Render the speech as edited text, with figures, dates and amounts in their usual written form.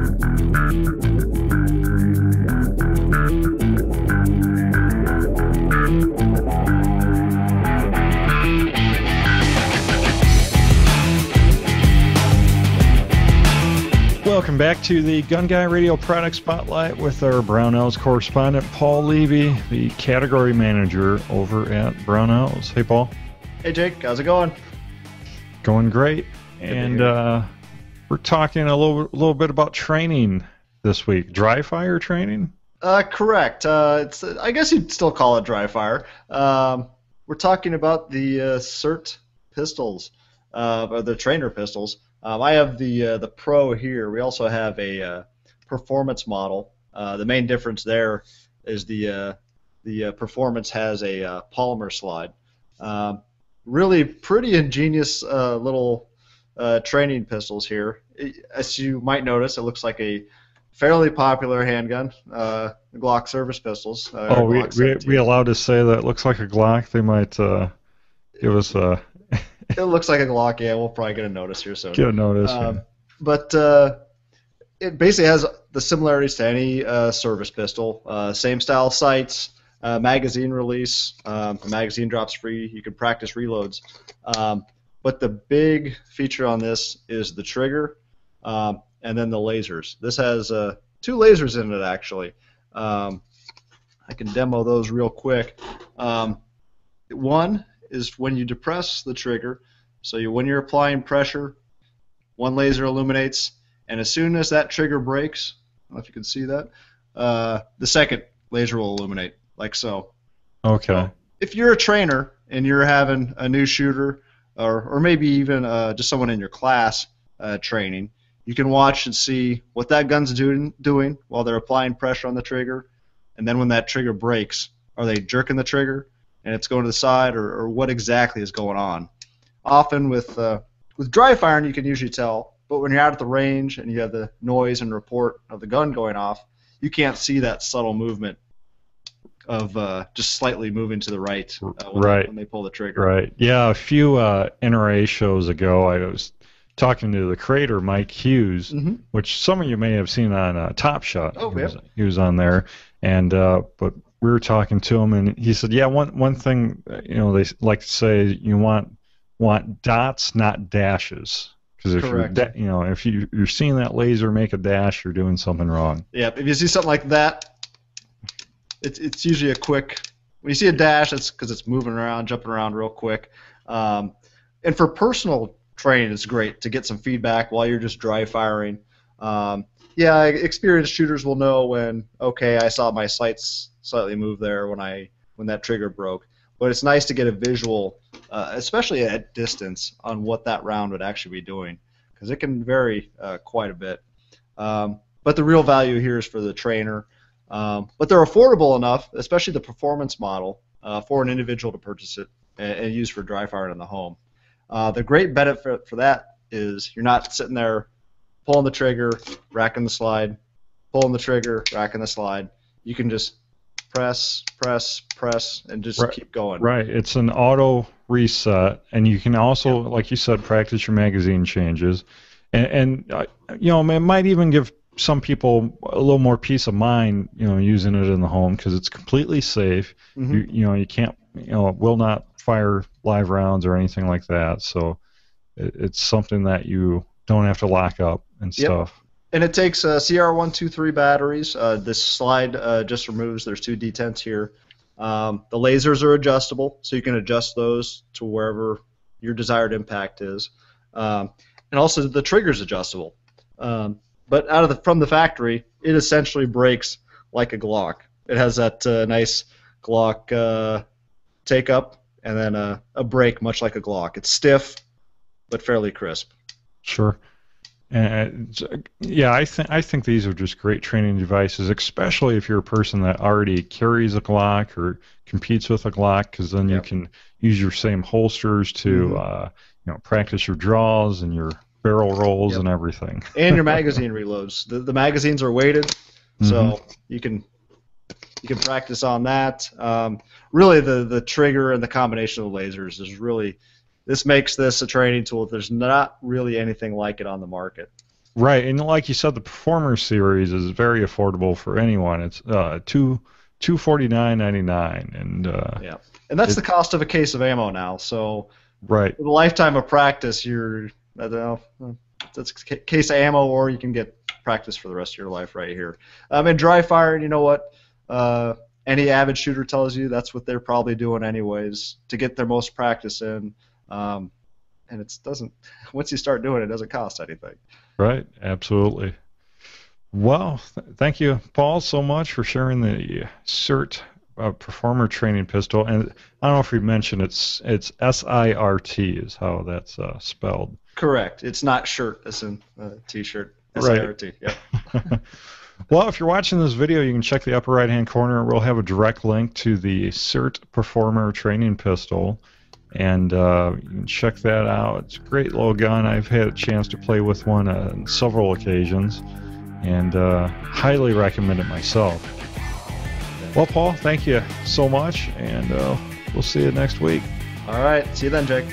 Welcome back to the Gun Guy Radio Product Spotlight with our Brownells correspondent, Paul Levy, the category manager over at Brownells. Hey, Paul. Hey, Jake. How's it going? Going great. And we're talking a little bit about training this week. Dry fire training? Correct. It's I guess you'd still call it dry fire. We're talking about the SIRT pistols, or the trainer pistols. I have the Pro here. We also have a performance model. The main difference there is the performance has a polymer slide. Really pretty ingenious little training pistols here. As you might notice, it looks like a fairly popular handgun, the Glock service pistols. We allowed to say that it looks like a Glock? They might give us a... It looks like a Glock, yeah. We'll probably get a notice here soon. Get a notice. But it basically has the similarities to any service pistol. Same style sights, magazine release. The magazine drops free. You can practice reloads. But the big feature on this is the trigger and then the lasers. This has 2 lasers in it, actually. I can demo those real quick. One is when you depress the trigger. So when you're applying pressure, one laser illuminates, and as soon as that trigger breaks, I don't know if you can see that, the second laser will illuminate, like so. Okay. So if you're a trainer and you're having a new shooter, or maybe even just someone in your class training, you can watch and see what that gun's doing while they're applying pressure on the trigger, and then when that trigger breaks, are they jerking the trigger and it's going to the side, or what exactly is going on? Often with dry firing you can usually tell, but when you're out at the range and you have the noise and report of the gun going off, you can't see that subtle movement of just slightly moving to the right when they pull the trigger. Right. Yeah, a few NRA shows ago I was talking to the creator, Mike Hughes, which some of you may have seen on Top Shot. Oh, he was on there, and but we were talking to him, and he said, yeah, one thing, they like to say, you want dots, not dashes, because if you're seeing that laser make a dash, you're doing something wrong. Yeah, if you see something like that, it's usually a quick. When you see a dash, it's because it's moving around, jumping around real quick. And for personal training, it's great to get some feedback while you're just dry firing. Yeah, experienced shooters will know when, okay, I saw my sights slightly move there when that trigger broke. But it's nice to get a visual, especially at distance, on what that round would actually be doing, because it can vary quite a bit. But the real value here is for the trainer. But they're affordable enough, especially the performance model, for an individual to purchase it and use for dry firing in the home. The great benefit for that is you're not sitting there pulling the trigger, racking the slide, pulling the trigger, racking the slide. You can just press, and just keep going. Right. It's an auto reset, and you can also, like you said, practice your magazine changes. And it might even give some people a little more peace of mind, using it in the home, because it's completely safe. You can't, will not fire live rounds or anything like that. So it's something that you don't have to lock up and stuff. And it takes CR123 batteries. This slide just removes, there's 2 detents here. The lasers are adjustable, so you can adjust those to wherever your desired impact is. And also the trigger's adjustable. But from the factory, it essentially breaks like a Glock. It has that nice Glock take-up, and then a break much like a Glock. It's stiff, but fairly crisp. Sure. Yeah, I think these are just great training devices, especially if you're a person that already carries a Glock or competes with a Glock, because then you can use your same holsters to practice your draws and your barrel rolls and everything. And your magazine reloads. The magazines are weighted, so you can practice on that. Really, the trigger and the combination of the lasers is really. This makes this a training tool. There's not really anything like it on the market. Right, and like you said, the Performer series is very affordable for anyone. It's $249.99, and Yeah, and that's the cost of a case of ammo now. So right, with a lifetime of practice, I don't know, that's a case of ammo, or you can get practice for the rest of your life right here. And dry firing, you know what? Any avid shooter tells you that's what they're probably doing anyways to get their most practice in. And it doesn't. Once you start doing it, it doesn't cost anything. right, absolutely. Well, thank you, Paul, so much for sharing the SIRT Performer Training Pistol. And I don't know if we mentioned it's SIRT is how that's spelled. Correct. It's not shirt as in t-shirt. Right. SIRT. Yep. Well, if you're watching this video, you can check the upper right-hand corner. We'll have a direct link to the SIRT Performer Training Pistol, and you can check that out. It's a great little gun. I've had a chance to play with one on several occasions, and highly recommend it myself. Well, Paul, thank you so much, and we'll see you next week. All right. See you then, Jake.